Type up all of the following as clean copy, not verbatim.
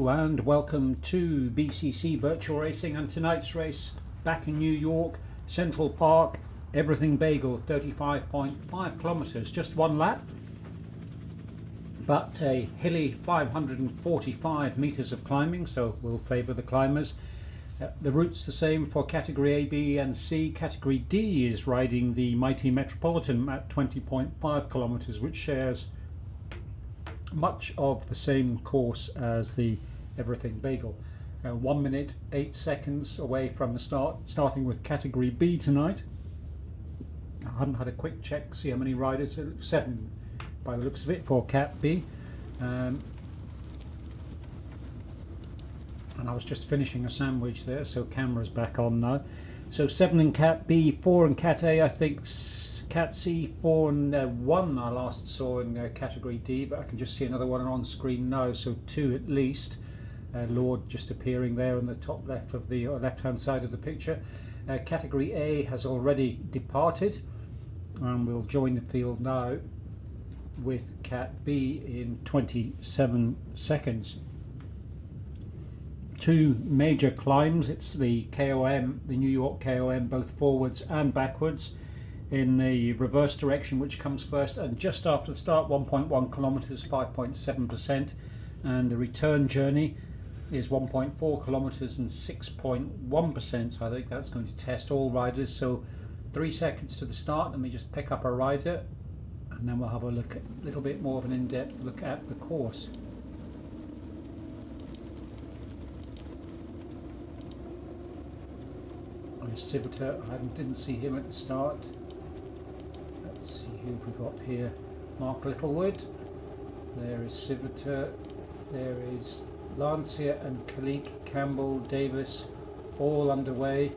Hello and welcome to BCC Virtual Racing, and tonight's race back in New York, Central Park, Everything Bagel, 35.5 kilometers, just one lap, but a hilly 545 meters of climbing, so we'll favor the climbers. The route's the same for category A, B and C. Category D is riding the Mighty Metropolitan at 20.5 kilometers, which shares much of the same course as the Everything Bagel. 1 minute 8 seconds away from the start, starting with category B tonight. I haven't had a quick check, see how many riders. 7 by the looks of it for Cat B. And I was just finishing a sandwich there, so camera's back on now. So 7 in Cat B, 4 in Cat A, I think Cat C, 4 and 1 I last saw in category D, but I can just see another one on screen now, so 2 at least. Lord just appearing there on the top left of the left hand side of the picture. Category A has already departed, and we'll join the field now with Cat B in 27 seconds. 2 major climbs. It's the KOM, the New York KOM, both forwards and backwards. In the reverse direction, which comes first, and just after the start, 1.1 kilometers, 5.7%, and the return journey is 1.4 kilometers and 6.1%. So I think that's going to test all riders. So 3 seconds to the start. Let me just pick up a rider, and then we'll have a look at a little bit more of an in-depth look at the course. Civita, I didn't see him at the start. Let's see who we've got here. Mark Littlewood. There is Civita. There is Lancia and Kalik, Campbell, Davis, all underway.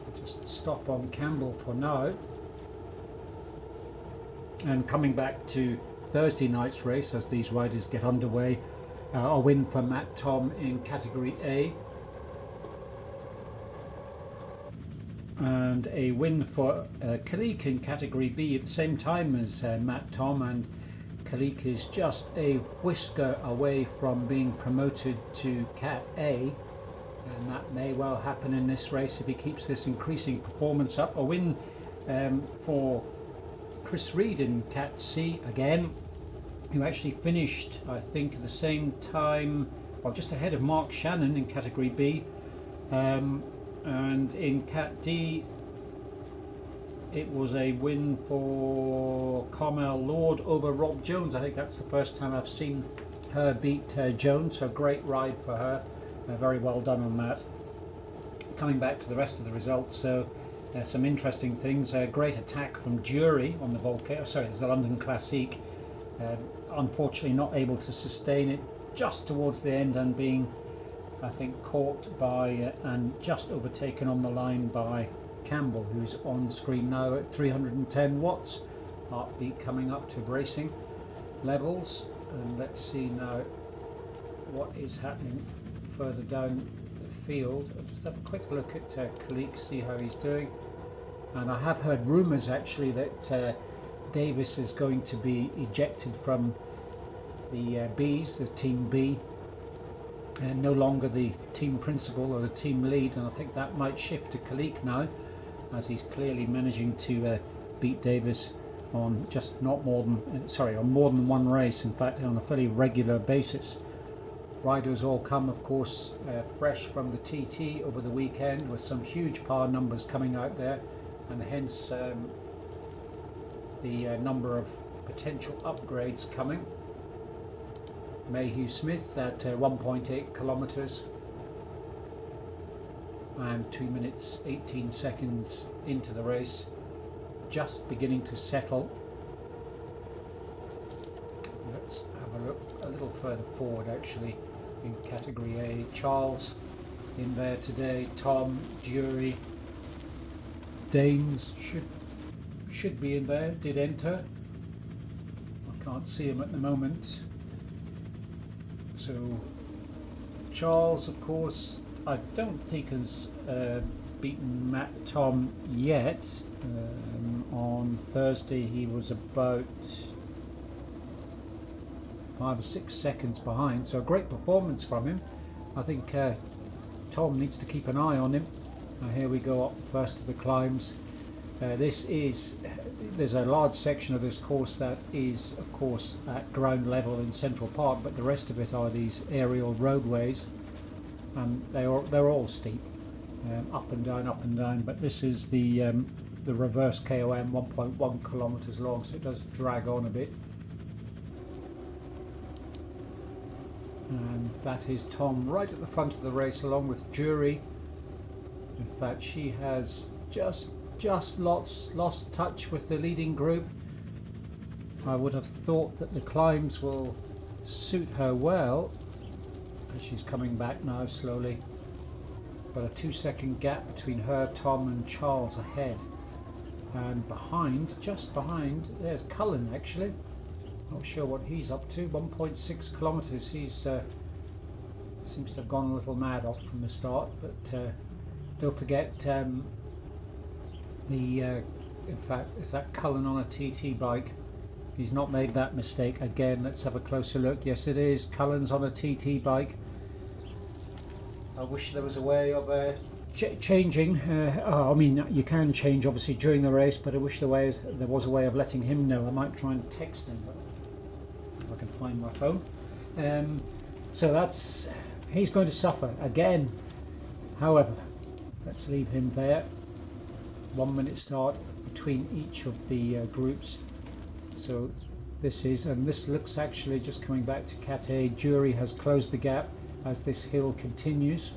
I'll just stop on Campbell for now. And coming back to Thursday night's race, as these riders get underway, a win for Matt Tom in category A. And a win for Kalik in category B at the same time as Matt Tom, and Kalik is just a whisker away from being promoted to Cat A, and that may well happen in this race if he keeps this increasing performance up. A win for Chris Reed in Cat C again, who actually finished, I think, at the same time, well, just ahead of Mark Shannon in category B. And in Cat D, it was a win for Carmel Lord over Rob Jones. I think that's the first time I've seen her beat Jones, so great ride for her. Very well done on that. Coming back to the rest of the results, so some interesting things. Great attack from Jury on the Volcano, sorry, there's the London Classique. Unfortunately not able to sustain it just towards the end, and being, I think, caught by and just overtaken on the line by Campbell, who's on screen now at 310 watts. Heartbeat coming up to racing levels. And let's see now what is happening further down the field. I'll just have a quick look at Kalik, see how he's doing. And I have heard rumours actually that Davis is going to be ejected from the Bs, the Team B, and no longer the team principal or the team lead, and I think that might shift to Kalik now, as he's clearly managing to beat Davis on just not more than, on more than one race, in fact on a fairly regular basis. Riders all come, of course, fresh from the TT over the weekend, with some huge power numbers coming out there, and hence the number of potential upgrades coming. Mayhew Smith at 1.8 kilometers and 2 minutes 18 seconds into the race, just beginning to settle. Let's have a look a little further forward actually in category A. Charles in there today, Tom, Jury, Danes should be in there, did enter. I can't see him at the moment. So Charles, of course, I don't think has beaten Matt Tom yet. On Thursday he was about 5 or 6 seconds behind, so a great performance from him. I think Tom needs to keep an eye on him. Here we go up the first of the climbs. There's a large section of this course that is of course at ground level in Central Park, but the rest of it are these aerial roadways, and they're all steep, up and down, but this is the reverse KOM, 1.1 kilometers long, so it does drag on a bit. And that is Tom right at the front of the race, along with Jury. In fact, she has just lost touch with the leading group. I would have thought that the climbs will suit her well, as she's coming back now slowly. But a 2-second gap between her, Tom and Charles ahead. And behind, just behind, there's Cullen actually. Not sure what he's up to. 1.6 kilometers. He's seems to have gone a little mad off from the start, but don't forget in fact, is that Cullen on a TT bike? He's not made that mistake again. Let's have a closer look. Yes, it is. Cullen's on a TT bike. I wish there was a way of changing. I mean, you can change obviously during the race, but I wish there was a way of letting him know. I might try and text him, but if I can find my phone. So he's going to suffer again. However, let's leave him there. 1 minute start between each of the groups. So this looks actually just coming back to Cat A. Jury has closed the gap as this hill continues.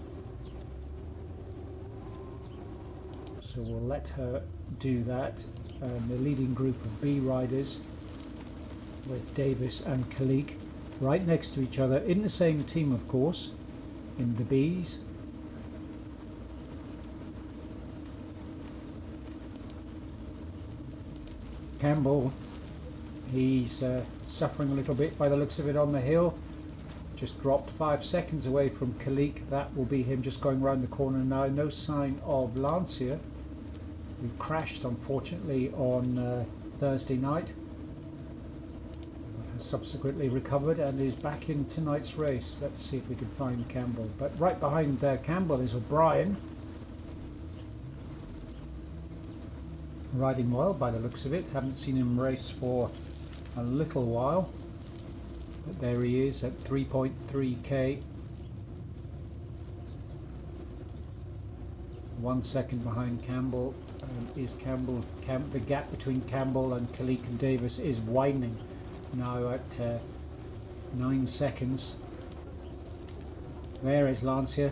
So we'll let her do that. The leading group of B riders with Davis and Kalik right next to each other in the same team, of course, in the Bs. Campbell, he's suffering a little bit by the looks of it on the hill. Just dropped 5 seconds away from Kalik. That will be him just going round the corner now. No sign of Lancia, who crashed unfortunately on Thursday night, but has subsequently recovered and is back in tonight's race. Let's see if we can find Campbell. But right behind Campbell is O'Brien, riding well by the looks of it. Haven't seen him race for a little while, but there he is at 3.3k. 1 second behind Campbell. The gap between Campbell and Kalik and Davis is widening now at 9 seconds. There is Lancia.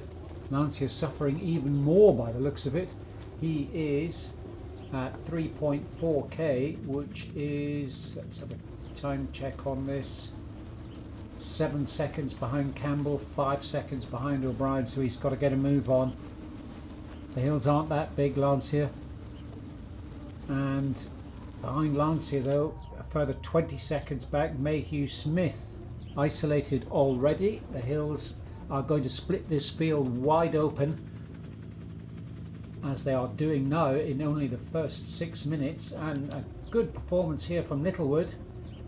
Lancia's suffering even more by the looks of it. He is at 3.4k, which is, let's have a time check on this, 7 seconds behind Campbell, 5 seconds behind O'Brien, so he's got to get a move on. The hills aren't that big, Lancia. And behind Lancia though, a further 20 seconds back, Mayhew Smith isolated already. The hills are going to split this field wide open, as they are doing now in only the first 6 minutes, and a good performance here from Littlewood,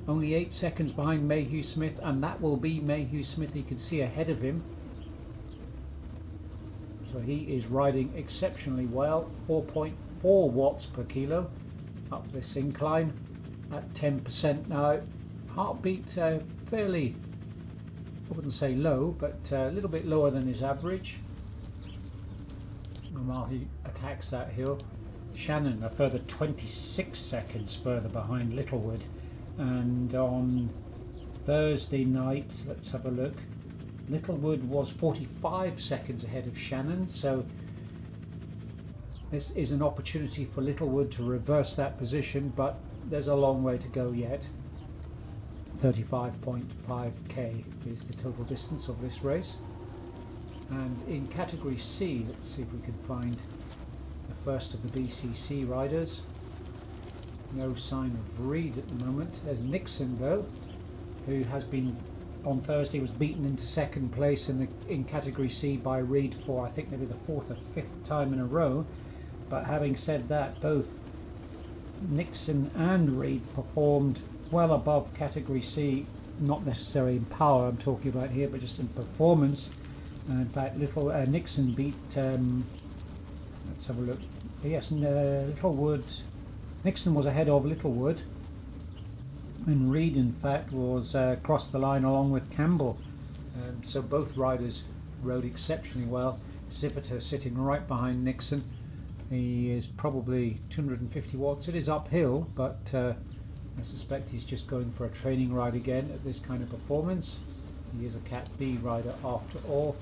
only 8 seconds behind Mayhew Smith, and that will be Mayhew Smith. You can see ahead of him, so he is riding exceptionally well. 4.4 watts per kilo up this incline at 10% now. Heartbeat fairly, I wouldn't say low, but a little bit lower than his average. And while he attacks that hill, Shannon a further 26 seconds further behind Littlewood. And on Thursday night, let's have a look, Littlewood was 45 seconds ahead of Shannon, so this is an opportunity for Littlewood to reverse that position, but there's a long way to go yet. 35.5k is the total distance of this race. And in category C, let's see if we can find the first of the BCC riders. No sign of Reed at the moment. There's Nixon though, who has been, on Thursday, was beaten into second place in category C by Reed for I think maybe the 4th or 5th time in a row. But having said that, both Nixon and Reed performed well above category C not necessarily in power I'm talking about here, but just in performance. In fact, Nixon beat, let's have a look, yes, Littlewood, Nixon was ahead of Littlewood, and Reed in fact was crossed the line along with Campbell. So both riders rode exceptionally well. Zwift sitting right behind Nixon. He is probably 250 watts. It is uphill, but I suspect he's just going for a training ride again at this kind of performance. He is a Cat B rider after all.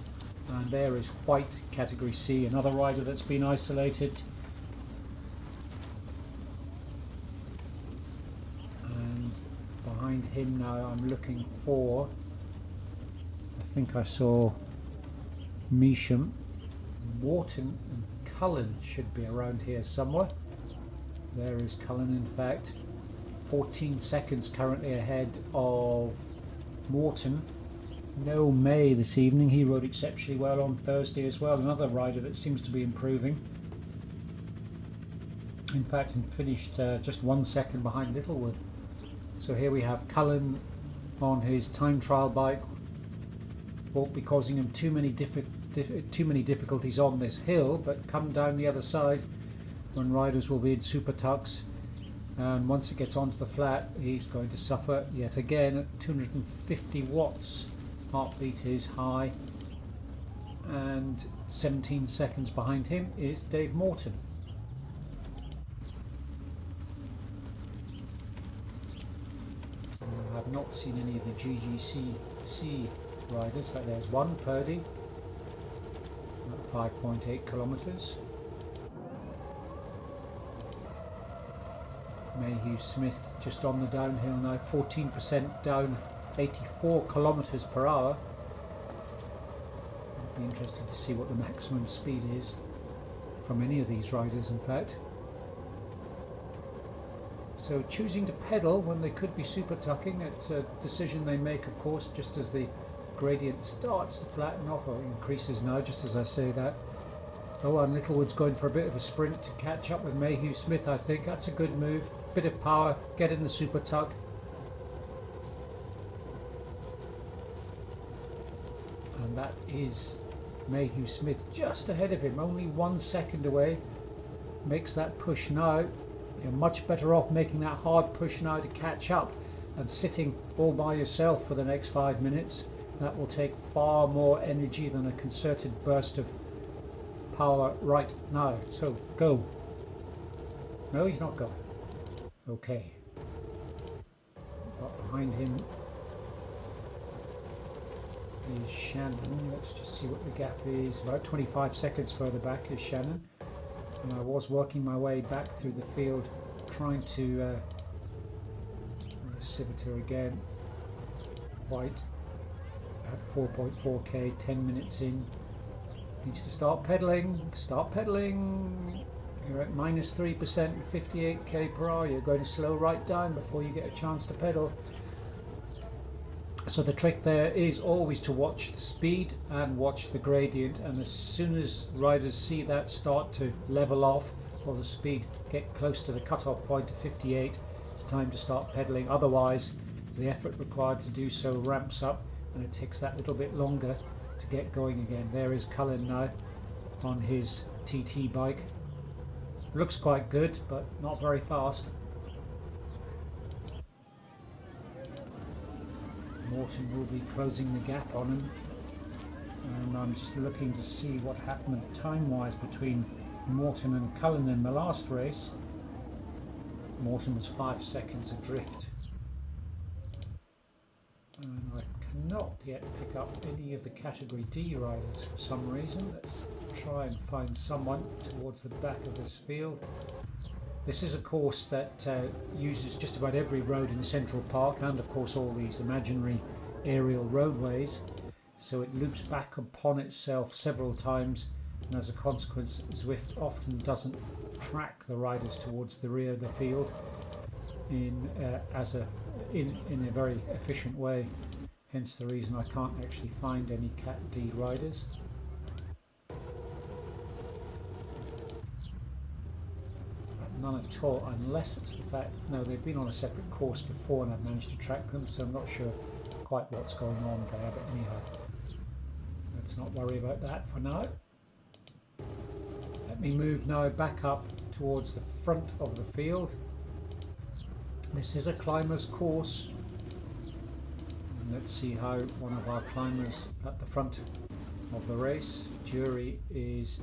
And there is White, Category C, another rider that's been isolated. And behind him now I'm looking for, I think I saw Measham, Wharton and Cullen should be around here somewhere. There is Cullen in fact, 14 seconds currently ahead of Morton. No May this evening, he rode exceptionally well on Thursday as well, another rider that seems to be improving. In fact, he finished just 1 second behind Littlewood. So here we have Cullen on his time trial bike. Won't be causing him too many difficulties on this hill, but come down the other side when riders will be in super tucks, and once it gets onto the flat he's going to suffer yet again at 250 watts. Heartbeat is high, and 17 seconds behind him is Dave Morton. I've not seen any of the GGCC riders, but there's one, Purdy, at 5.8 kilometers. Mayhew Smith just on the downhill now, 14% down, 84 kilometers per hour. I'd be interested to see what the maximum speed is from any of these riders in fact. So choosing to pedal when they could be super tucking, it's a decision they make of course just as the gradient starts to flatten off, or increases now just as I say that. Oh, and Littlewood's going for a bit of a sprint to catch up with Mayhew Smith. I think that's a good move, bit of power, get in the super tuck. And that is Mayhew Smith just ahead of him, only 1 second away. Makes that push now. You're much better off making that hard push now to catch up and sitting all by yourself for the next 5 minutes. That will take far more energy than a concerted burst of power right now. So go. No, he's not going. Okay. But behind him is Shannon. Let's just see what the gap is. About 25 seconds further back is Shannon. And I was working my way back through the field trying to Civiter again. White at 4.4k, 10 minutes in. Needs to start pedaling. Start pedaling. You're at -3%, 58k per hour. You're going to slow right down before you get a chance to pedal. So the trick there is always to watch the speed and watch the gradient, and as soon as riders see that start to level off or the speed get close to the cutoff point of 58, it's time to start pedaling. Otherwise the effort required to do so ramps up and it takes that little bit longer to get going again. There is Cullen now on his TT bike. Looks quite good but not very fast. Morton will be closing the gap on him, and I'm just looking to see what happened time-wise between Morton and Cullen in the last race. Morton was 5 seconds adrift, and I cannot yet pick up any of the Category D riders for some reason. Let's try and find someone towards the back of this field. This is a course that uses just about every road in Central Park and of course all these imaginary aerial roadways, so it loops back upon itself several times, and as a consequence Zwift often doesn't track the riders towards the rear of the field in a very efficient way, hence the reason I can't actually find any Cat D riders. None at all, unless it's the fact, no, they've been on a separate course before and I've managed to track them, so I'm not sure quite what's going on there, but anyhow, let's not worry about that for now. Let me move now back up towards the front of the field. This is a climber's course. And let's see how one of our climbers at the front of the race, Jury, is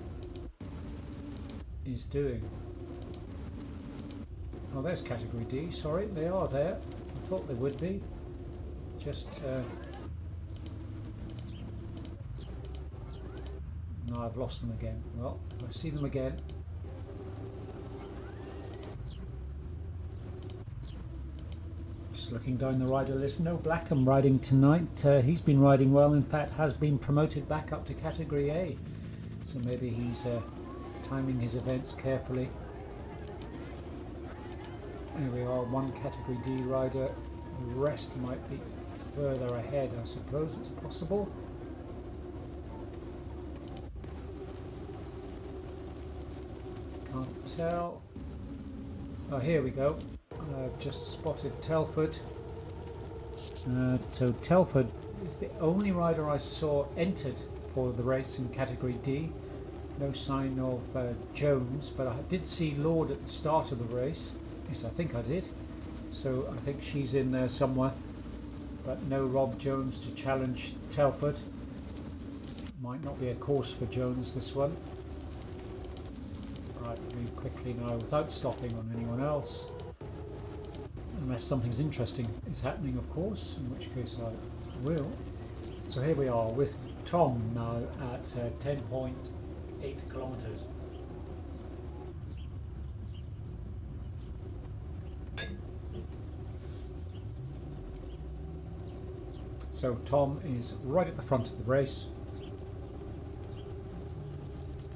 doing. Oh, there's category D. Sorry, they are there. I thought they would be. Just no, I've lost them again. Well, I see them again. Just looking down the rider list. No Blackham riding tonight. He's been riding well. In fact, has been promoted back up to category A. So maybe he's timing his events carefully. There we are, one category D rider. The rest might be further ahead, I suppose it's possible. Can't tell. Oh, here we go. I've just spotted Telford. So Telford is the only rider I saw entered for the race in category D. No sign of Jones, but I did see Lord at the start of the race. At least I think I did. So I think she's in there somewhere. But no Rob Jones to challenge Telford. Might not be a course for Jones, this one. Right, move quickly now without stopping on anyone else. Unless something's interesting is happening, of course, in which case I will. So here we are with Tom now at 10.8 kilometers. So Tom is right at the front of the race.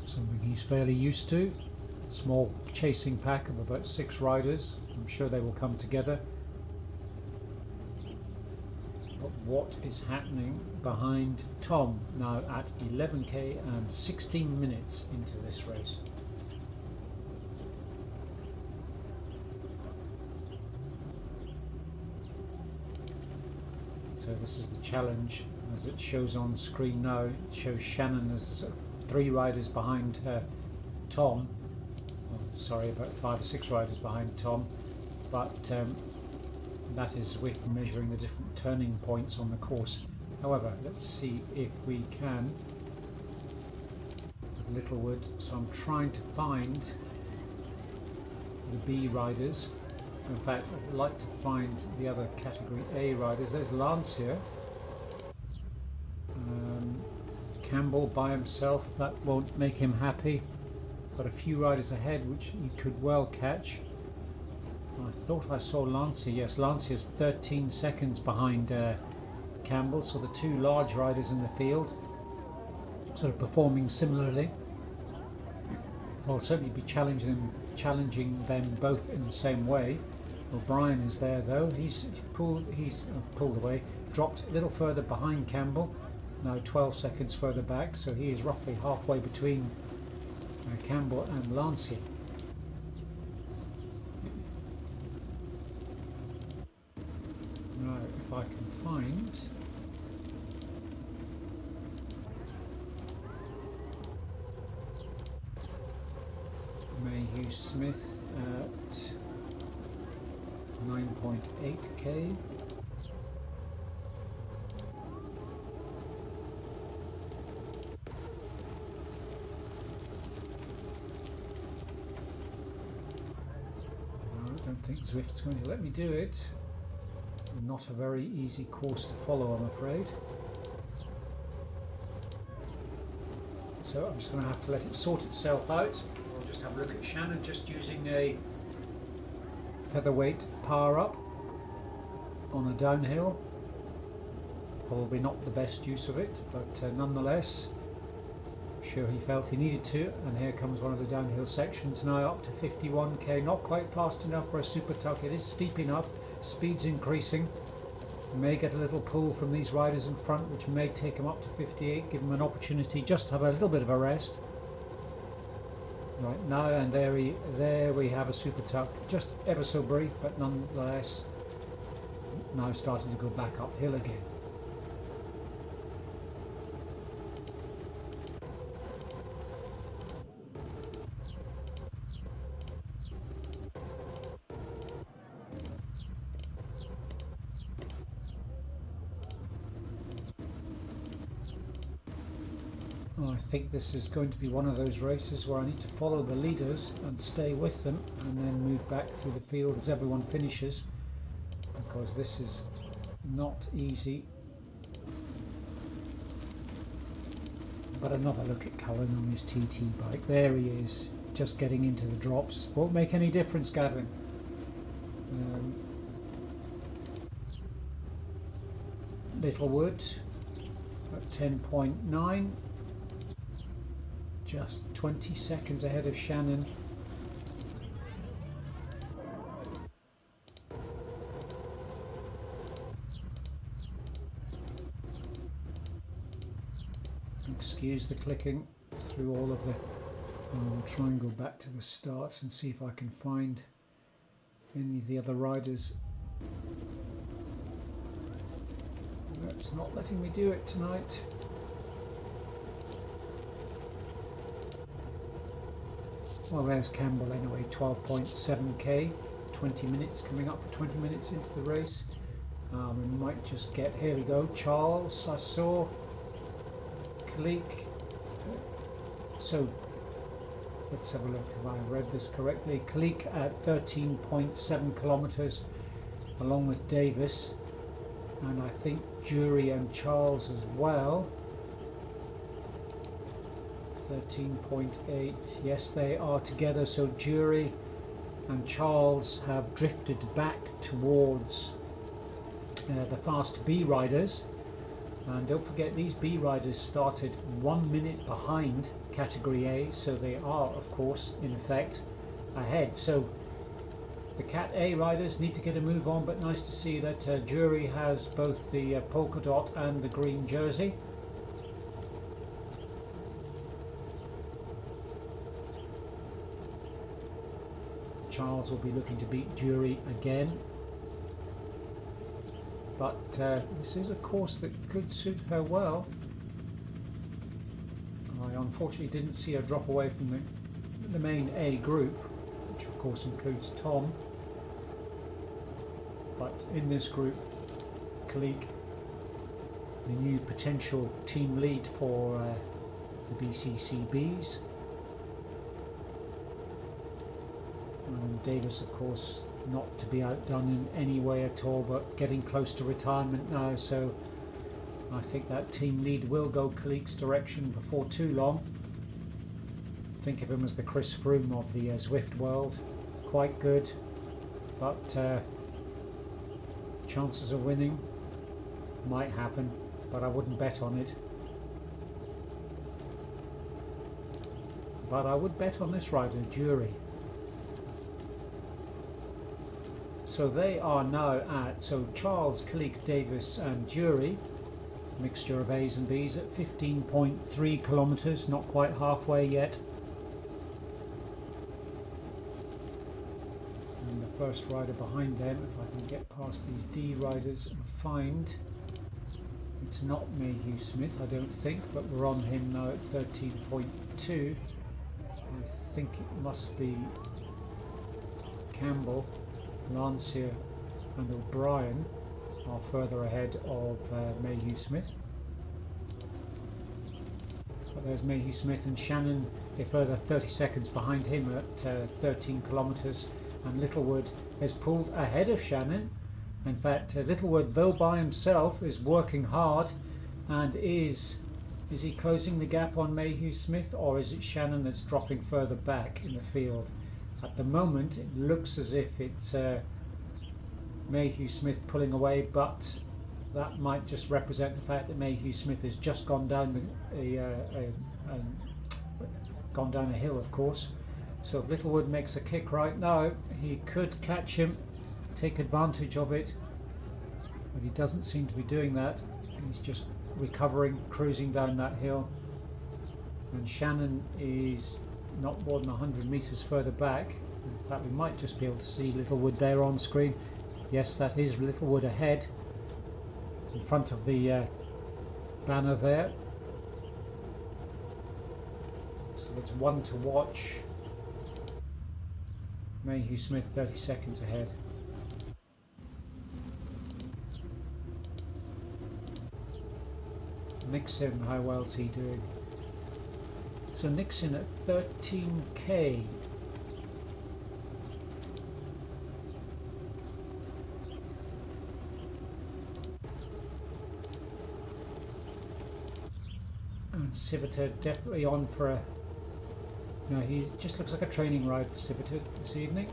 Something he's fairly used to. Small chasing pack of about 6 riders. I'm sure they will come together. But what is happening behind Tom now at 11k and 16 minutes into this race? So this is the challenge as it shows on screen now. It shows Shannon as sort of 3 riders behind Tom. Oh, sorry, about 5 or 6 riders behind Tom. But that is Zwift measuring the different turning points on the course. However, let's see if we can with Littlewood. So I'm trying to find the B riders. In fact, I'd like to find the other category A riders. There's Lancia. Campbell by himself, that won't make him happy. But a few riders ahead which he could well catch. I thought I saw Lancia. Yes, Lancia's 13 seconds behind Campbell. So the 2 large riders in the field sort of performing similarly. I'll certainly be challenging them both in the same way. O'Brien is there though. He's pulled away, dropped a little further behind Campbell. Now 12 seconds further back, so he is roughly halfway between Campbell and Lancia. Now, if I can find Mayhew Smith at 9.8k. I don't think Zwift's going to let me do it. Not a very easy course to follow, I'm afraid. So I'm just going to have to let it sort itself out. We'll just have a look at Shannon just using a featherweight power up on a downhill. Probably not the best use of it, but nonetheless, I'm sure he felt he needed to. And here comes one of the downhill sections now up to 51k. Not quite fast enough for a super tuck. It is steep enough. Speed's increasing. May get a little pull from these riders in front, which may take him up to 58, give him an opportunity just to have a little bit of a rest. Right now, and there we have a super tuck, just ever so brief, but nonetheless now starting to go back uphill again. I think this is going to be one of those races where I need to follow the leaders and stay with them and then move back through the field as everyone finishes, because this is not easy. But another look at Cullen on his TT bike. There he is, just getting into the drops. Won't make any difference, Gavin. Littlewood at 10.9. Just 20 seconds ahead of Shannon. Excuse the clicking through all of the... I'll try and go back to the starts and see if I can find any of the other riders. That's not letting me do it tonight. Well, there's Campbell anyway, 12.7k, 20 minutes, coming up for 20 minutes into the race. We might just get, here we go, Charles, I saw, Cleek. So, let's have a look, have I read this correctly? Cleek at 13.7 kilometers, along with Davis, and I think Jury and Charles as well. 13.8, yes, they are together, so Jury and Charles have drifted back towards the fast B riders, and don't forget these B riders started 1 minute behind category A, so they are of course in effect ahead. So the Cat A riders need to get a move on, but nice to see that Jury has both the polka dot and the green jersey. Charles will be looking to beat Jury again, but this is a course that could suit her well. I unfortunately didn't see her drop away from the main A group, which of course includes Tom, but in this group, Cleek, the new potential team lead for the BCCBs. And Davis, of course, not to be outdone in any way at all, but getting close to retirement now, so I think that team lead will go Cleek's direction before too long. Think of him as the Chris Froome of the Zwift world. Quite good, but chances of winning might happen, but I wouldn't bet on it. But I would bet on this rider, Jury. So they are now at, so Charles, Cleek, Davis and Jury, mixture of A's and B's, at 15.3 kilometers, not quite halfway yet. And the first rider behind them, if I can get past these D riders and find, it's not Mayhew Smith, I don't think, but we're on him now at 13.2. I think it must be Campbell, Lancia and O'Brien are further ahead of Mayhew Smith. But there's Mayhew Smith, and Shannon a further 30 seconds behind him at 13 kilometers, and Littlewood has pulled ahead of Shannon. In fact, Littlewood, though by himself, is working hard, and is he closing the gap on Mayhew Smith, or is it Shannon that's dropping further back in the field? At the moment it looks as if it's Mayhew Smith pulling away, but that might just represent the fact that Mayhew Smith has just gone down a hill, of course. So if Littlewood makes a kick right now, he could catch him, take advantage of it, but he doesn't seem to be doing that. He's just recovering, cruising down that hill, and Shannon is not more than 100 meters further back. In fact, we might just be able to see Littlewood there on screen. Yes, that is Littlewood ahead in front of the banner there. So it's one to watch. Mayhew Smith 30 seconds ahead. Nixon, how well's he doing? So Nixon at 13k. And Civitar definitely on for a... No, he just looks like a training ride for Civitar this evening.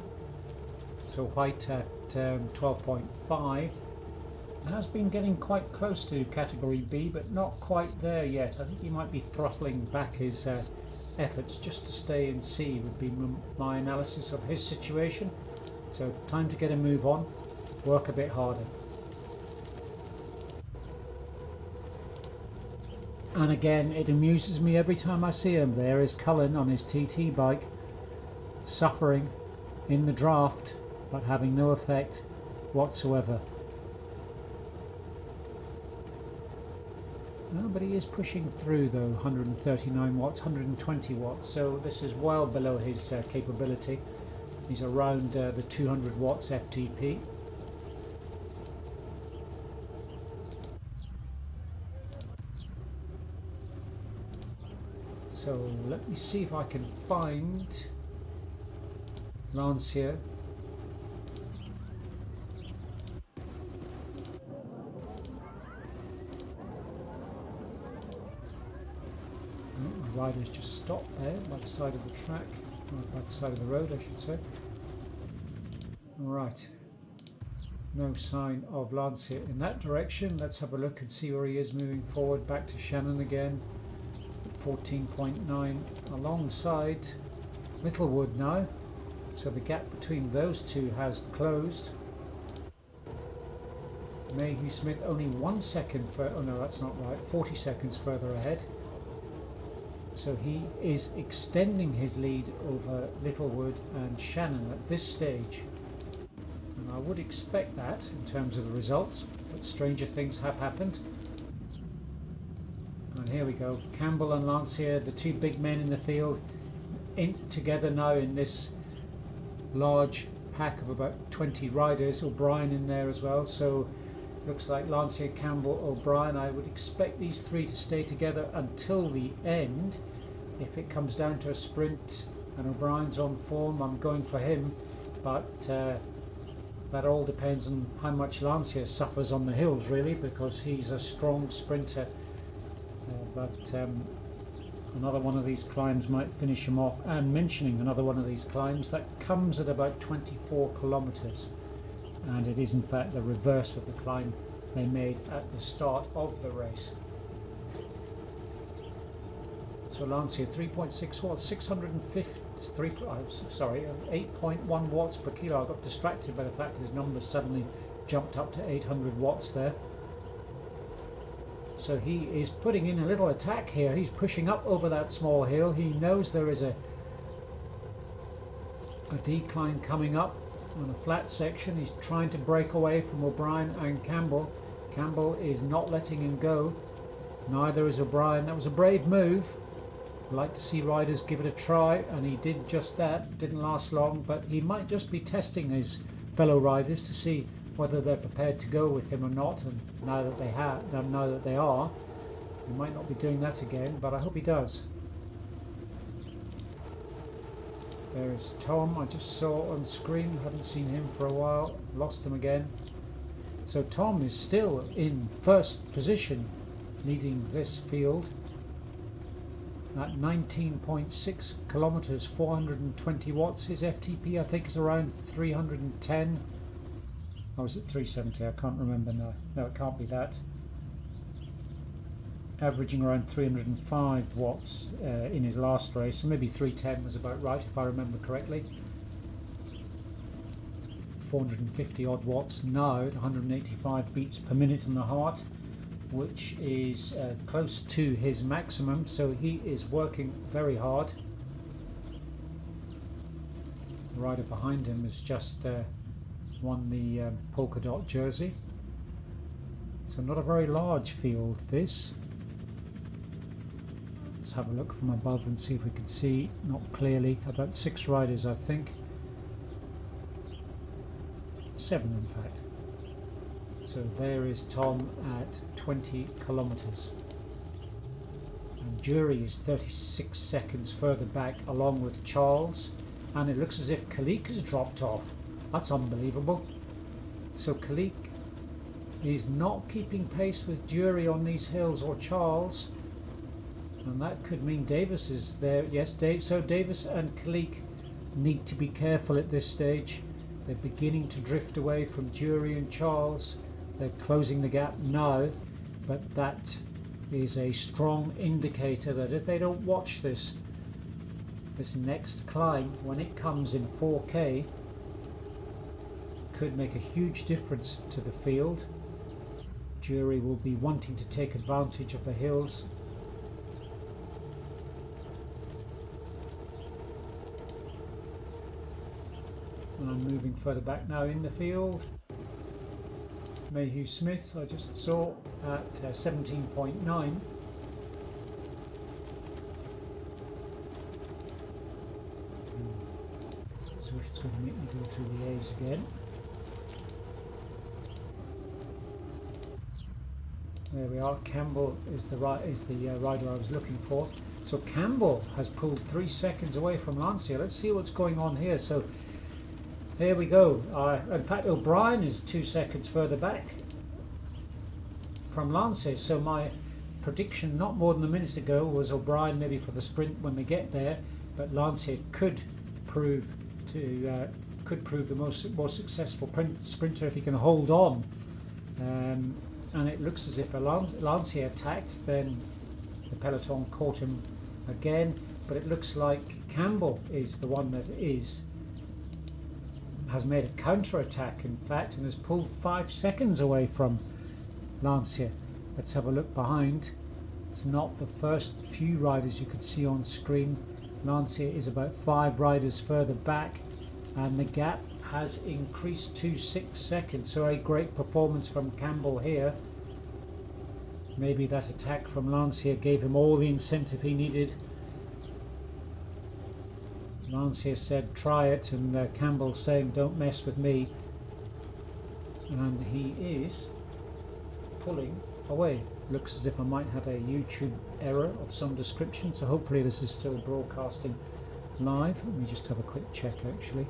So White at 12.5. Has been getting quite close to category B, but not quite there yet. I think he might be throttling back his efforts just to stay in C would be my analysis of his situation. So time to get a move on, work a bit harder. And again, it amuses me every time I see him. There is Cullen on his TT bike, suffering in the draft, but having no effect whatsoever. No, but he is pushing through though, 139 watts, 120 watts, so this is well below his capability. He's around the 200 watts FTP. So let me see if I can find Lance here. Riders just stopped there by the side of the track, or by the side of the road I should say. Right, no sign of Lancia in that direction. Let's have a look and see where he is moving forward. Back to Shannon again, 14.9 alongside Littlewood now, so the gap between those two has closed. Mayhew Smith only 1 second for, oh no that's not right, 40 seconds further ahead. So he is extending his lead over Littlewood and Shannon at this stage. And I would expect that in terms of the results, but stranger things have happened. And here we go, Campbell and Lancia, the two big men in the field, in together now in this large pack of about 20 riders. O'Brien in there as well, so looks like Lancia, Campbell, O'Brien. I would expect these three to stay together until the end. If it comes down to a sprint and O'Brien's on form, I'm going for him, but that all depends on how much Lancia suffers on the hills really, because he's a strong sprinter. But another one of these climbs might finish him off. And mentioning another one of these climbs, that comes at about 24 kilometers, and it is in fact the reverse of the climb they made at the start of the race. So Lancia 3.6 watts, 8.1 watts per kilo. I got distracted by the fact his numbers suddenly jumped up to 800 watts there. So he is putting in a little attack here. He's pushing up over that small hill. He knows there is a decline coming up on a flat section. He's trying to break away from O'Brien and Campbell. Campbell is not letting him go. Neither is O'Brien. That was a brave move. I'd like to see riders give it a try, and he did just that. Didn't last long, but he might just be testing his fellow riders to see whether they're prepared to go with him or not. And now that they are, he might not be doing that again, but I hope he does. There is Tom, I just saw on screen, haven't seen him for a while, lost him again. So Tom is still in first position, leading this field at 19.6 kilometers, 420 watts. His FTP I think is around 310. Or was it 370? I can't remember now. No, it can't be that. Averaging around 305 watts in his last race, so maybe 310 was about right if I remember correctly. 450 odd watts now at 185 beats per minute on the heart, which is close to his maximum, so he is working very hard. The rider behind him has just won the polka dot jersey, so not a very large field this. Let's have a look from above and see if we can see, not clearly, about 6 riders I think. 7 in fact. So there is Tom at 20 kilometers. And Jury is 36 seconds further back along with Charles, and it looks as if Kalik has dropped off. That's unbelievable. So Kalik is not keeping pace with Jury on these hills, or Charles, and that could mean Davis is there. Yes, so Davis and Kalik need to be careful at this stage. They're beginning to drift away from Jury and Charles. They're closing the gap now, but that is a strong indicator that if they don't watch this next climb, when it comes in 4K, could make a huge difference to the field. Jury will be wanting to take advantage of the hills. And I'm moving further back now in the field. Mayhew Smith I just saw at 17.9. Zwift's going to make me go through the A's again. There we are. Campbell is the rider I was looking for. So Campbell has pulled 3 seconds away from Lancia. Let's see what's going on here. So here we go. In fact, O'Brien is 2 seconds further back from Lancia. So my prediction not more than a minute ago was O'Brien maybe for the sprint when they get there, but Lancia could prove the more successful sprinter if he can hold on. And it looks as if Lancia attacked, then the peloton caught him again. But it looks like Campbell is the one that has made a counter-attack, in fact, and has pulled 5 seconds away from Lancia. Let's have a look behind. It's not the first few riders you could see on screen. Lancia is about 5 riders further back, and the gap has increased to 6 seconds. So a great performance from Campbell here. Maybe that attack from Lancia gave him all the incentive he needed. Lancia said try it, and Campbell saying don't mess with me, and he is pulling away. Looks as if I might have a YouTube error of some description, so hopefully this is still broadcasting live. Let me just have a quick check actually.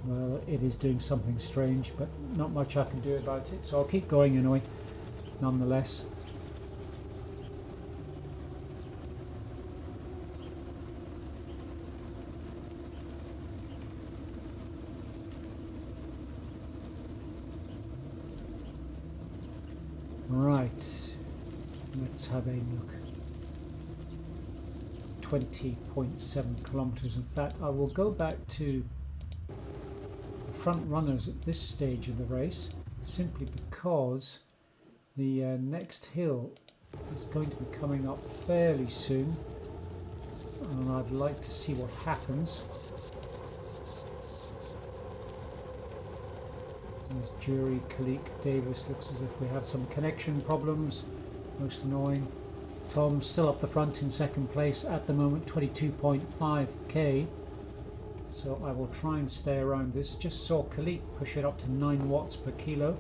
Well, it is doing something strange, but not much I can do about it, so I'll keep going anyway, nonetheless. Right, let's have a look. 20.7 kilometers. In fact, I will go back to the front runners at this stage of the race, simply because the next hill is going to be coming up fairly soon, and I'd like to see what happens. There's Jury, Kalik, Davis. Looks as if we have some connection problems. Most annoying. Tom still up the front in second place at the moment, 22.5k. So I will try and stay around this. Just saw Kalik push it up to 9 watts per kilo.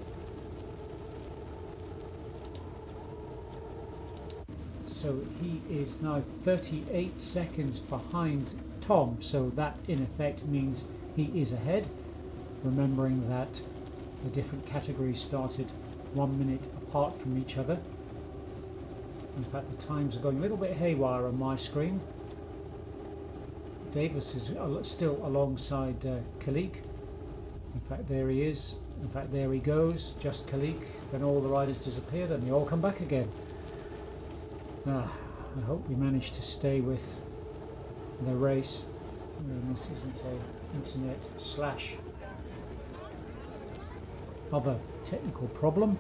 So he is now 38 seconds behind Tom. So that in effect means he is ahead. Remembering that the different categories started 1 minute apart from each other. In fact, the times are going a little bit haywire on my screen. Davis is still alongside Kalik. In fact, there he is. In fact, there he goes. Just Kalik. Then all the riders disappeared and they all come back again. I hope we manage to stay with the race. And this isn't a internet slash other technical problem.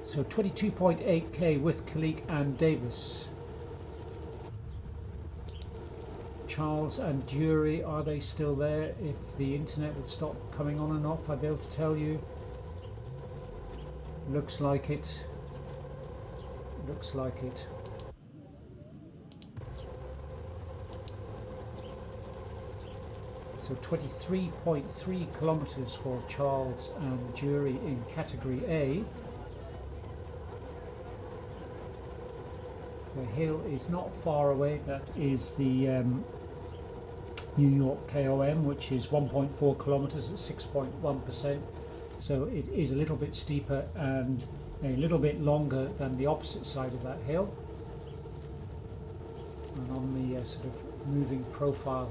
So 22.8k with Kalik and Davis. Charles and Jury, are they still there? If the internet would stop coming on and off, I'd be able to tell you. Looks like it. Looks like it. So 23.3 kilometers for Charles and Jury in category A. The hill is not far away. That is the New York KOM, which is 1.4 kilometers at 6.1%. So it is a little bit steeper and a little bit longer than the opposite side of that hill. And on the sort of moving profile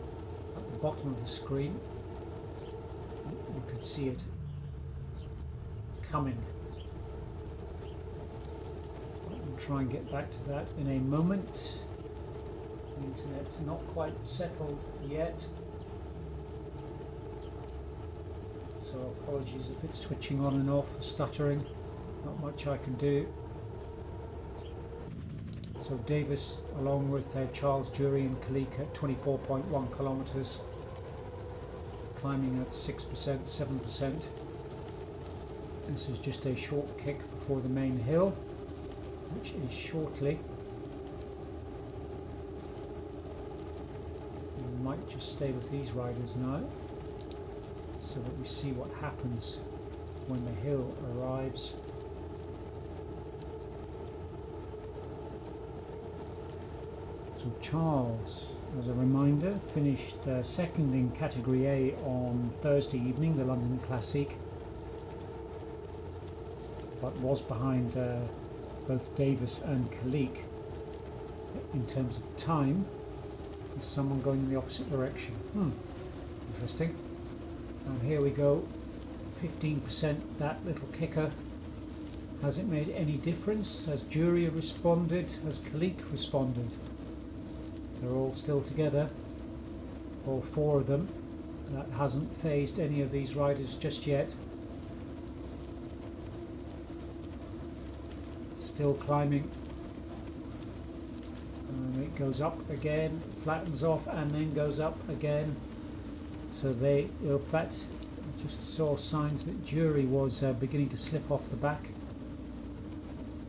at the bottom of the screen, you can see it coming. I'll try and get back to that in a moment. The internet's not quite settled yet, so apologies if it's switching on and off, stuttering. Not much I can do. So Davis along with Charles, Jury and Kalik at 24.1 kilometers, climbing at 6%, 7%. This is just a short kick before the main hill, which is shortly. We might just stay with these riders now so that we see what happens when the hill arrives. So Charles, as a reminder, finished second in category A on Thursday evening, the London Classic, but was behind both Davis and Kalik in terms of time. There's someone going in the opposite direction. Interesting. And here we go, 15%, that little kicker. Has it made any difference? Has Jury responded? Has Kalik responded? They're all still together, all four of them. That hasn't phased any of these riders just yet. Still climbing. And it goes up again, flattens off, and then goes up again. So they, in fact, I just saw signs that Jury was beginning to slip off the back.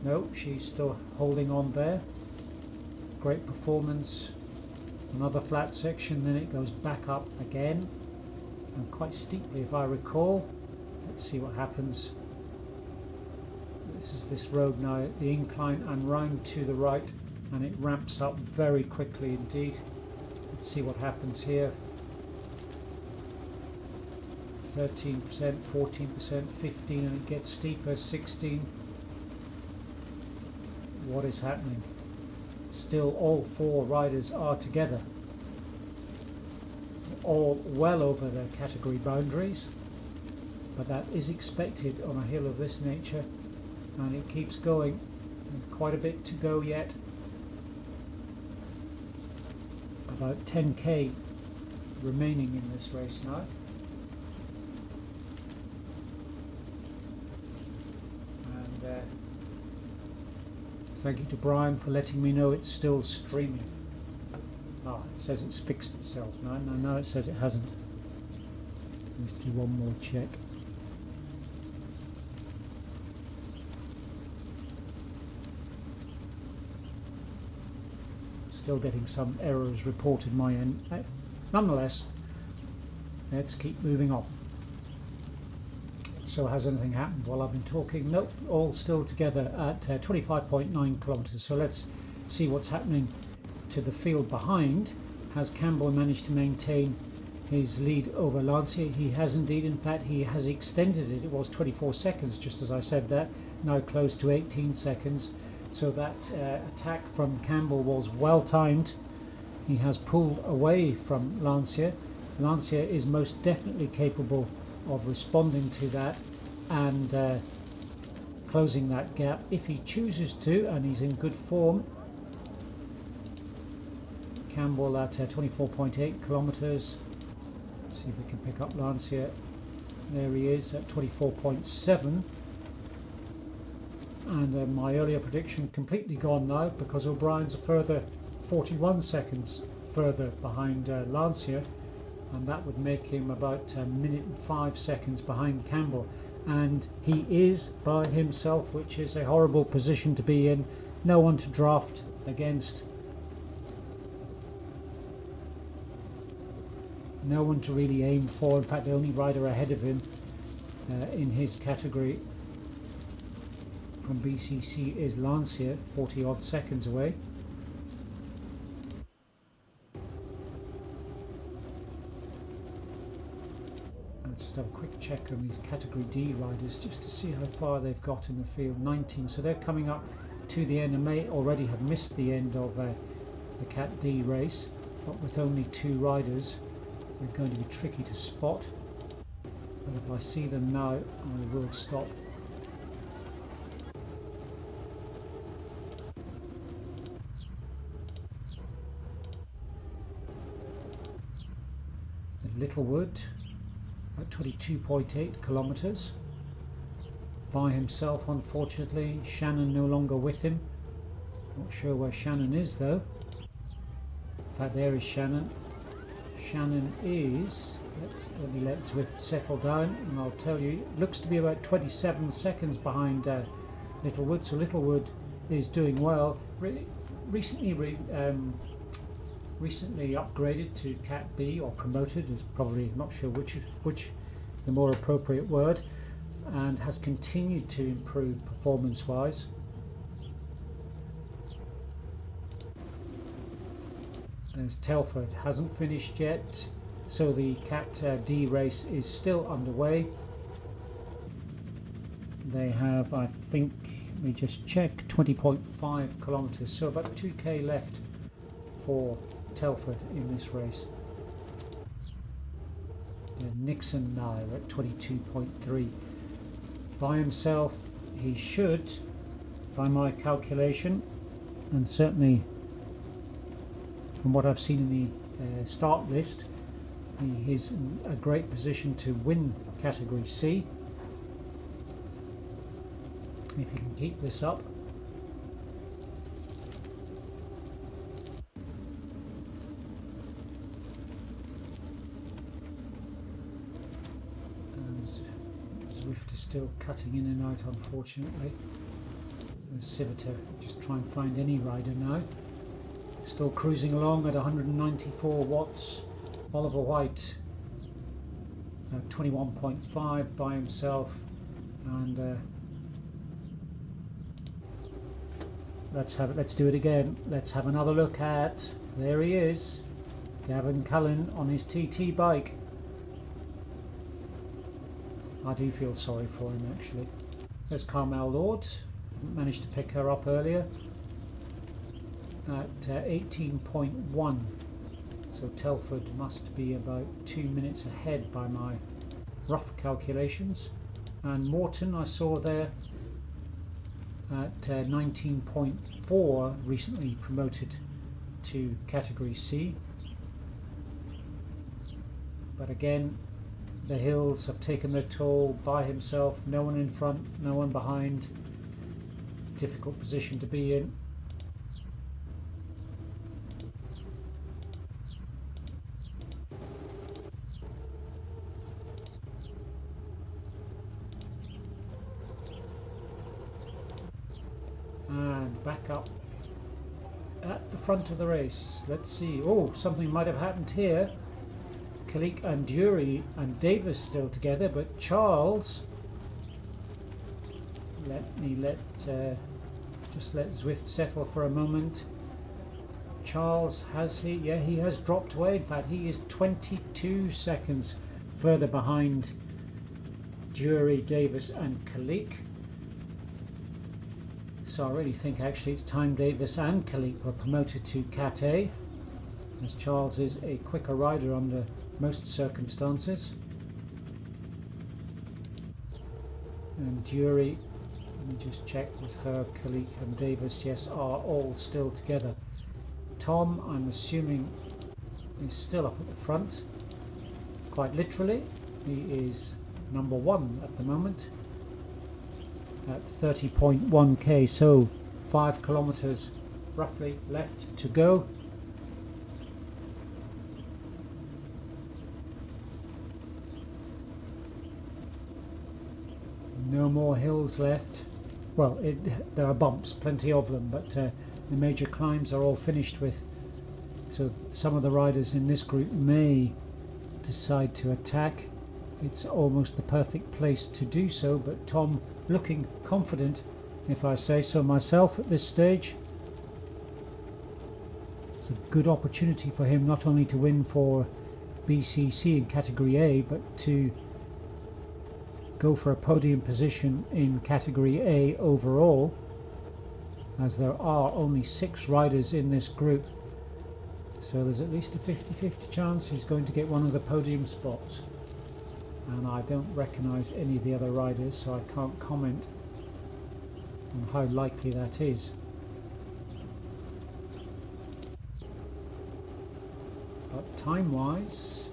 No, she's still holding on there. Great performance. Another flat section, then it goes back up again, and quite steeply if I recall. Let's see what happens. This is this road now, the incline, and round to the right, and it ramps up very quickly indeed. Let's see what happens here. 13%, 14%, 15, and it gets steeper, 16. What is happening? Still all four riders are together, all well over their category boundaries, but that is expected on a hill of this nature, and it keeps going. There's quite a bit to go yet. About 10k remaining in this race now. And thank you to Brian for letting me know it's still streaming. Ah, it says it's fixed itself. No, it says it hasn't. Let's do one more check. Still getting some errors reported my end. Nonetheless, let's keep moving on. So has anything happened while I've been talking? Nope, all still together at 25.9 kilometers. So let's see what's happening to the field behind. Has Campbell managed to maintain his lead over Lancia? He has indeed. In fact, he has extended it. It was 24 seconds, just as I said that, now close to 18 seconds. So that attack from Campbell was well timed. He has pulled away from Lancia. Lancia is most definitely capable of responding to that and closing that gap if he chooses to, and he's in good form. Campbell at 24.8 kilometers. Let's see if we can pick up Lancia. There he is at 24.7. And my earlier prediction completely gone now, because O'Brien's a further 41 seconds further behind Lancia, and that would make him about a minute and 5 seconds behind Campbell, and he is by himself, which is a horrible position to be in. No one to draft against. No one to really aim for. In fact, the only rider ahead of him in his category from BCC is Lancia, 40 odd seconds away. I'll just have a quick check on these category D riders just to see how far they've got in the field. 19, so they're coming up to the end and may already have missed the end of the Cat D race, but with only 2 riders they're going to be tricky to spot. But if I see them now, I will stop. Littlewood at 22.8 kilometers by himself, unfortunately. Shannon no longer with him. Not sure where Shannon is though. In fact, there is Shannon. Shannon is, let me let Zwift settle down and I'll tell you, looks to be about 27 seconds behind Littlewood. So Littlewood is doing well. Recently upgraded to Cat B, or promoted, is probably, not sure which the more appropriate word, and has continued to improve performance wise. As Telford hasn't finished yet, so the Cat D race is still underway. They have, I think, let me just check, 20.5 kilometers, so about 2k left for Telford in this race. Nixon now at 22.3. By himself, he should, by my calculation, and certainly from what I've seen in the start list, he is in a great position to win Category C if he can keep this up. Zwift is still cutting in and out, unfortunately. Civita just try and find any rider now. Still cruising along at 194 watts. Oliver White 21.5 by himself, and let's do it again. Let's have another look at, there he is, Gavin Cullen on his TT bike. I do feel sorry for him actually. There's Carmel Lord, managed to pick her up earlier at 18.1. So Telford must be about 2 minutes ahead by my rough calculations. And Morton I saw there at 19.4, recently promoted to Category C. But again, the hills have taken their toll. By himself, no one in front, no one behind. Difficult position to be in. And back up at the front of the race. Let's see. Oh, something might have happened here. Kalik and Dury and Davis still together, but Charles, just let Zwift settle for a moment. Charles, has he? Yeah, he has dropped away. In fact, he is 22 seconds further behind Dury, Davis and Kalik. So I really think actually it's time Davis and Kalik were promoted to Cat A, as Charles is a quicker rider under most circumstances. And Dury, let me just check with her, Kalik and Davis, yes, are all still together. Tom, I'm assuming, is still up at the front. Quite literally, he is number 1 at the moment at 30.1k, so 5 kilometers roughly left to go. No more hills left. Well, there are bumps, plenty of them, but the major climbs are all finished with. So some of the riders in this group may decide to attack, it's almost the perfect place to do so. But Tom looking confident, if I say so myself, at this stage. It's a good opportunity for him not only to win for BCC in Category A, but to go for a podium position in Category A overall, as there are only 6 riders in this group. So there's at least a 50-50 chance he's going to get one of the podium spots. And I don't recognise any of the other riders, so I can't comment on how likely that is. But time-wise,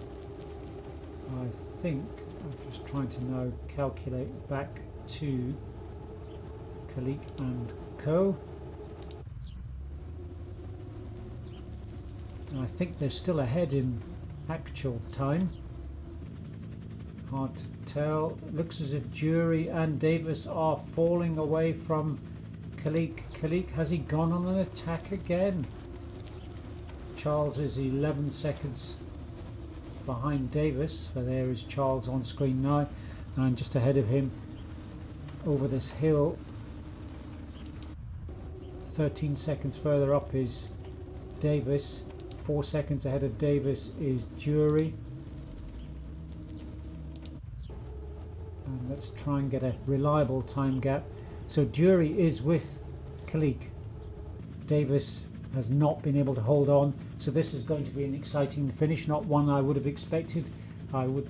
I think, I'm just trying to now calculate back to Kalik and Co. And I think they're still ahead in actual time. Hard to tell. It looks as if Jury and Davis are falling away from Kalik. Kalik, has he gone on an attack again? Charles is 11 seconds behind Davis, so there is Charles on screen now, and just ahead of him over this hill, 13 seconds further up, is Davis. 4 seconds ahead of Davis is Jury. And let's try and get a reliable time gap. So Jury is with Kalik. Davis has not been able to hold on, so this is going to be an exciting finish, not one I would have expected. I would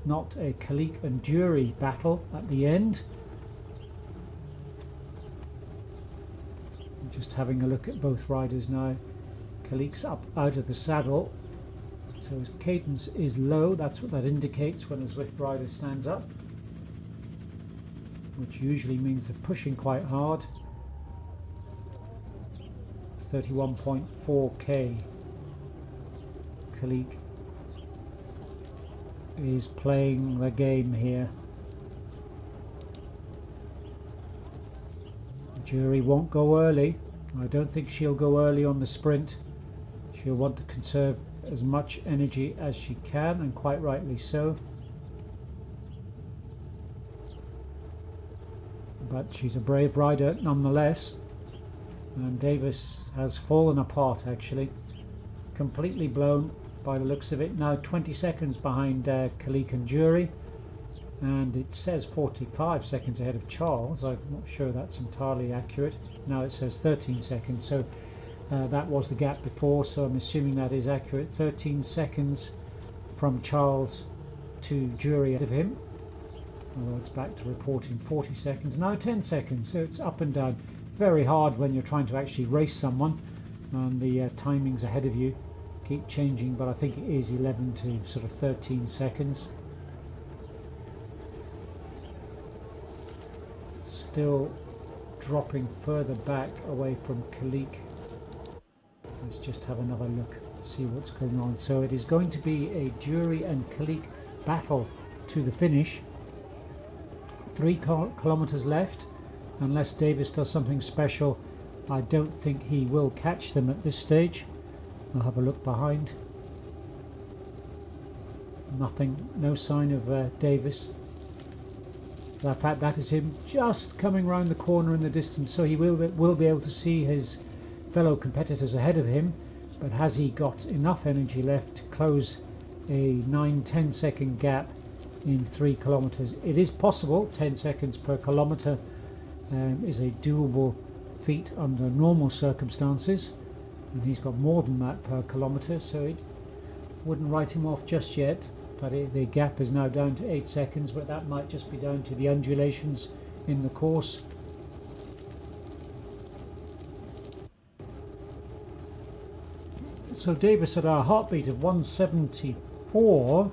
not a Kalik and Jury battle at the end. I'm just having a look at both riders now. Kalik's up out of the saddle, so his cadence is low. That's what that indicates when a Zwift rider stands up, which usually means they're pushing quite hard. 31.4k. Kalik is playing the game here. Jury won't go early. I don't think she'll go early on the sprint. She'll want to conserve as much energy as she can, and quite rightly so. But she's a brave rider nonetheless. And Davis has fallen apart, actually. Completely blown by the looks of it. Now 20 seconds behind Kalik and Jury. And it says 45 seconds ahead of Charles. I'm not sure that's entirely accurate. Now it says 13 seconds. So that was the gap before, so I'm assuming that is accurate. 13 seconds from Charles to Jury ahead of him. Although it's back to reporting 40 seconds. Now 10 seconds. So it's up and down. Very hard when you're trying to actually race someone and the timings ahead of you keep changing, but I think it is 11 to sort of 13 seconds. Still dropping further back away from Kalik. Let's just have another look, see what's going on. So it is going to be a Jury and Kalik battle to the finish. 3 kilometers left. Unless Davis does something special, I don't think he will catch them at this stage. I'll have a look behind. Nothing, no sign of Davis. In fact, that is him just coming round the corner in the distance, so he will be able to see his fellow competitors ahead of him. But has he got enough energy left to close a 9-10 second gap in 3 kilometers? It is possible. 10 seconds per kilometer is a doable feat under normal circumstances, and he's got more than that per kilometer, so it wouldn't write him off just yet. But the gap is now down to 8 seconds, but that might just be down to the undulations in the course. So Davis at a heartbeat of 174,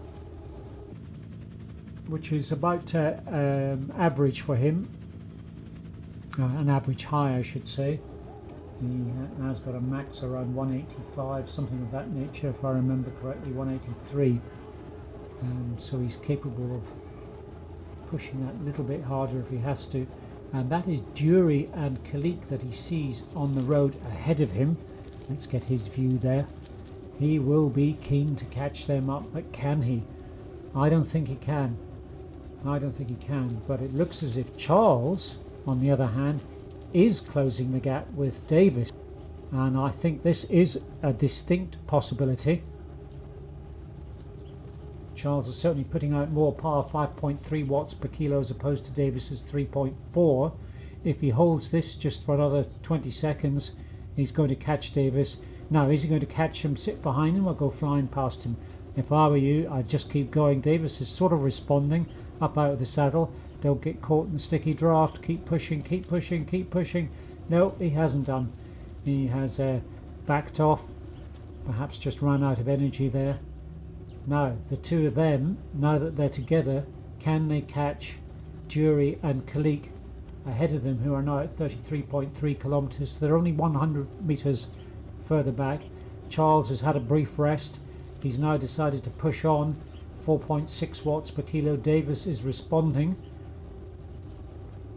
which is about average for him. An average high, I should say. He has got a max around 185, something of that nature, if I remember correctly, 183. So he's capable of pushing that a little bit harder if he has to. And that is Jury and Kalik that he sees on the road ahead of him. Let's get his view there. He will be keen to catch them up, but can he? I don't think he can. I don't think he can, but it looks as if Charles, on the other hand, is closing the gap with Davis, and I think this is a distinct possibility. Charles is certainly putting out more power, 5.3 watts per kilo as opposed to Davis's 3.4. If he holds this just for another 20 seconds, he's going to catch Davis. Now, is he going to catch him, sit behind him, or go flying past him? If I were you, I'd just keep going. Davis is sort of responding up out of the saddle. Don't get caught in the sticky draft. Keep pushing, keep pushing, keep pushing. No, he hasn't done. He has backed off, perhaps just run out of energy there. Now, the two of them, now that they're together, can they catch Jury and Kalik ahead of them, who are now at 33.3 kilometers? They're only 100 meters further back. Charles has had a brief rest. He's now decided to push on, 4.6 watts per kilo. Davis is responding.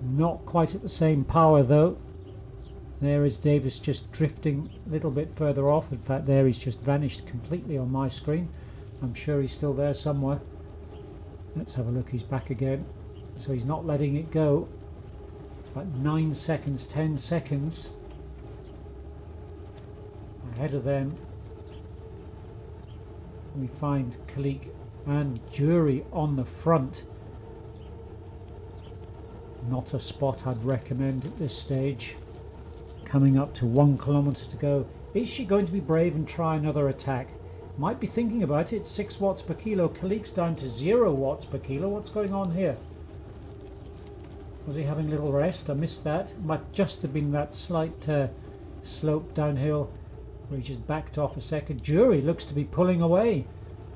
Not quite at the same power though. There is Davis just drifting a little bit further off. In fact, there he's just vanished completely on my screen. I'm sure he's still there somewhere. Let's have a look. He's back again. So he's not letting it go. But 9 seconds, 10 seconds ahead of them. We find Kalik and Jury on the front. Not a spot I'd recommend at this stage. Coming up to 1 kilometer to go. Is she going to be brave and try another attack? Might be thinking about it. 6 watts per kilo. Kalik's down to 0 watts per kilo. What's going on here? Was he having a little rest? I missed that. Might just have been that slight slope downhill where he just backed off a second. Jury looks to be pulling away.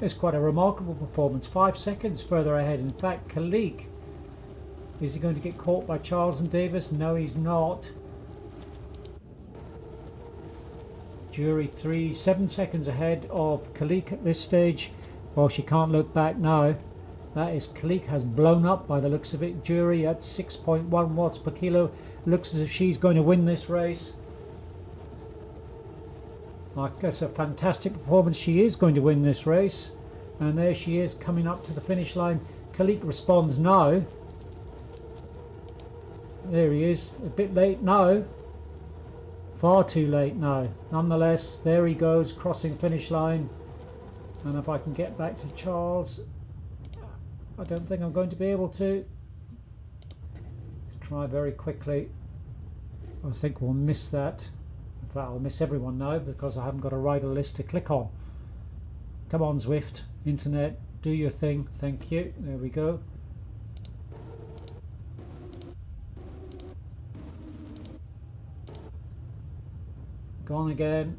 It's quite a remarkable performance. 5 seconds further ahead. In fact, Kalik, is he going to get caught by Charles and Davis? No, he's not. Jury 7 seconds ahead of Kalik at this stage. Well, she can't look back now. That is, Kalik has blown up by the looks of it. Jury at 6.1 watts per kilo. Looks as if she's going to win this race. I guess a fantastic performance. She is going to win this race. And there she is coming up to the finish line. Kalik responds now. There he is. A bit late now. Far too late now. Nonetheless, there he goes, crossing finish line. And if I can get back to Charles, I don't think I'm going to be able to. Let's try very quickly. I think we'll miss that. In fact, I'll miss everyone now because I haven't got a rider list to click on. Come on, Zwift, internet, do your thing. Thank you. There we go. Gone again.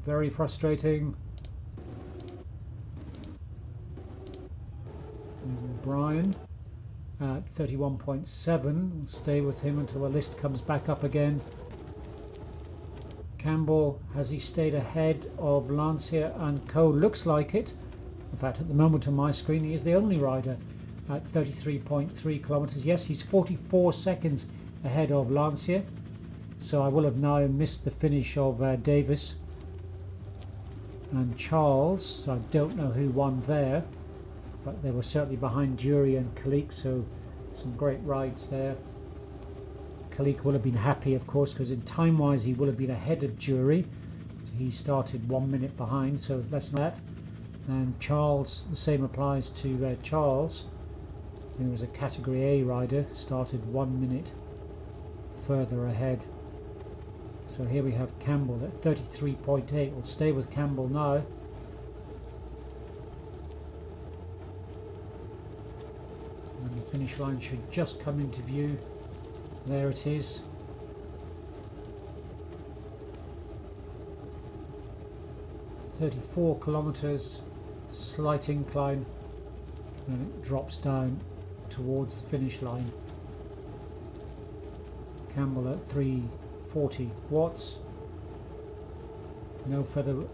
Very frustrating. Brian at 31.7. We'll stay with him until the list comes back up again. Campbell, has he stayed ahead of Lancia and Co? Looks like it. In fact, at the moment on my screen, he is the only rider at 33.3 kilometers. Yes, he's 44 seconds ahead of Lancia. So I will have now missed the finish of Davis and Charles. So I don't know who won there, but they were certainly behind Jury and Kalik, so some great rides there. Kalik will have been happy, of course, because in time-wise he will have been ahead of Jury. He started 1 minute behind, so that's that. And Charles, the same applies to Charles, who was a Category A rider, started 1 minute further ahead. So here we have Campbell at 33.8. We'll stay with Campbell now. And the finish line should just come into view. There it is. "34 kilometers, slight incline, and it drops down towards the finish line. Campbell at 340 watts. No fellow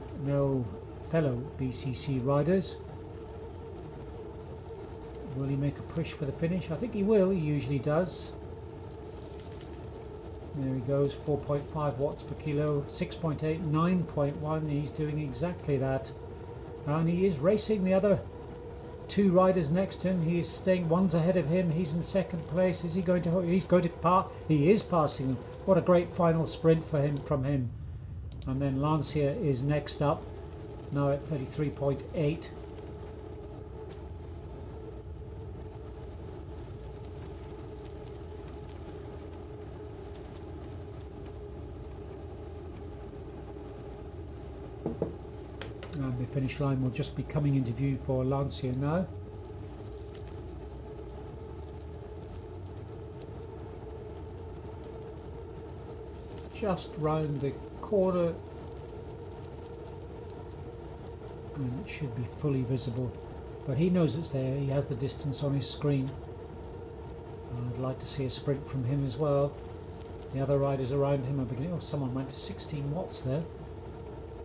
BCC riders. Will he make a push for the finish? I think he will. He usually does. There he goes, 4.5 watts per kilo, 6.8, 9.1. He's doing exactly that. And he is racing the other two riders next to him. He is staying, one's ahead of him. He's in second place. Is he going to, he's going to pass? He is passing him. What a great final sprint for him, from him. And then Lancia is next up, now at 33.8. And the finish line will just be coming into view for Lancia now. Just round the corner, and it should be fully visible, but he knows it's there. He has the distance on his screen. I'd like to see a sprint from him as well. The other riders around him are beginning. Oh, someone went to 16 watts there.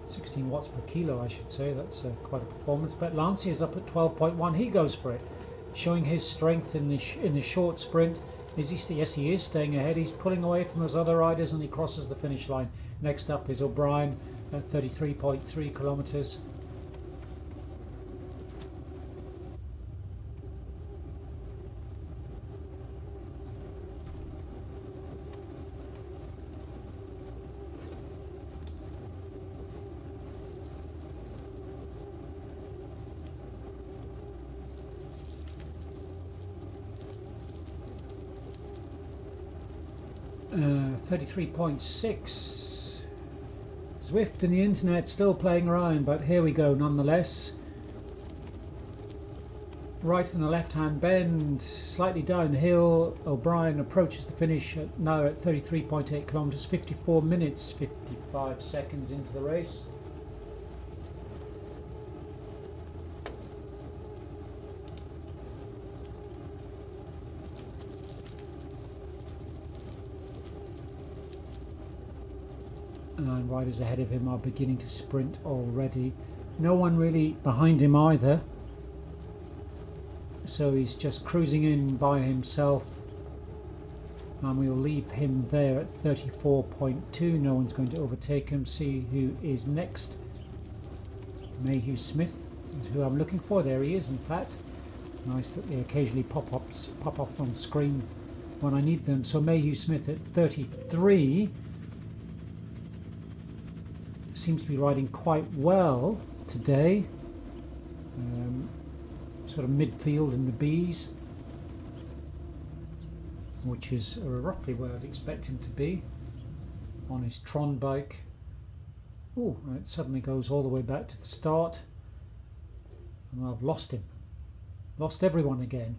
16 watts per kilo, I should say. That's quite a performance. But Lancia is up at 12.1. He goes for it, showing his strength in the short sprint. Is he? Yes, he is staying ahead. He's pulling away from those other riders, and he crosses the finish line. Next up is O'Brien at 33.3 kilometers. Uh, 33.6. Zwift and the internet still playing around, but here we go nonetheless. Right in the left-hand bend, slightly downhill. O'Brien approaches the finish now at 33.8 kilometers, 54 minutes 55 seconds into the race. And riders ahead of him are beginning to sprint already. No one really behind him either, so he's just cruising in by himself, and we'll leave him there at 34.2. No one's going to overtake him. See who is next. Mayhew Smith is who I'm looking for. There he is, in fact. Nice that they occasionally pop up on screen when I need them. So Mayhew Smith at 33 seems to be riding quite well today. Sort of midfield in the Bs, which is roughly where I'd expect him to be on his Tron bike. Oh, it suddenly goes all the way back to the start, and I've lost him. Lost everyone again.